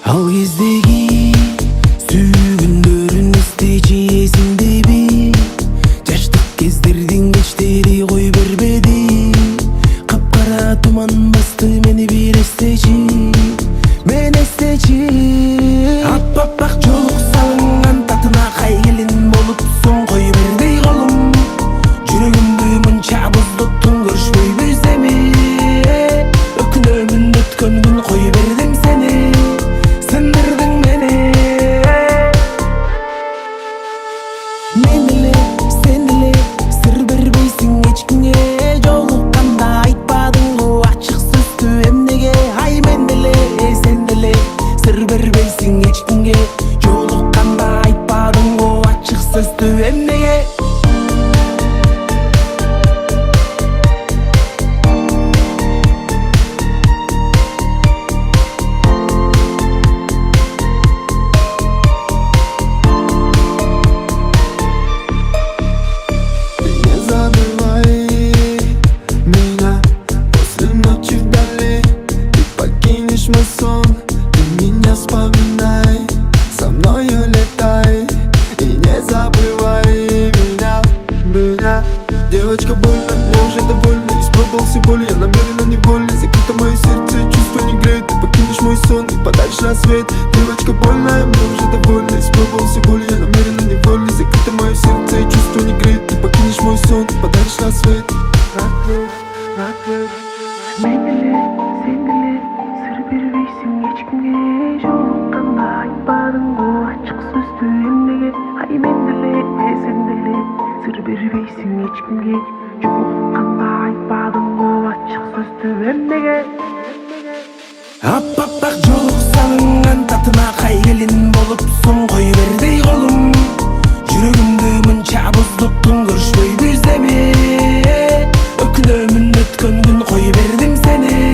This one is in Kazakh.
Ал кездеги сүйгүндөрүн эстечи эсиңдеби? Жаштык кездердин кечтери кой бербеди. Капкара туман басты мени бир эстечи, мен эстечи. Аппак жолук салынган татына кай келин болупсуң, кой бердей колум. Жүрөгүмдү мынча буздуктуң, көрүшпөй биземи. Өкүнөмүн өткөн күн, кой бердим сени, сындырдың мени. Мен эле, сен эле, сыр бербейсиң эчкимге. Жолукканда айтпадыңбы ачык сөздү эмнеге? Ай мен эле, сен эле, сыр бербейсиң эчкимге. Жолукканда айтпадыңбы ачык сөздү эмнеге? Мой сон, ты меня вспоминай, со мною летай и не забывай меня. Девочка, больно, мне уже довольно. Испробовал все боли, я намеренно невольно. Закрыто мое сердце, чувство не греет. Ты покинешь мой сон и подальше на свет. Девочка, больно, мне уже довольно. Испробовал все боли, я намеренно невольно. Закрыто мое сердце, чувство не греет. Ты покинешь мой сон и подальше на свет. Бербейсиң эчкимге, жолукканда айтпадыңбы ачык сөздү эмнеге? Ай мен деле, сен деле, сыр бербейсиң эчкимге. Жолукканда айтпадыңбы ачык сөздү эмнеге? Аппак жолук салынган татына кай келин болупсуң, кой бердей колум. Жүрөгүмдү мынча буздуктуң, көрүшпөй биземи. Өкүнөмүн өткөн күн, кой бердим сени,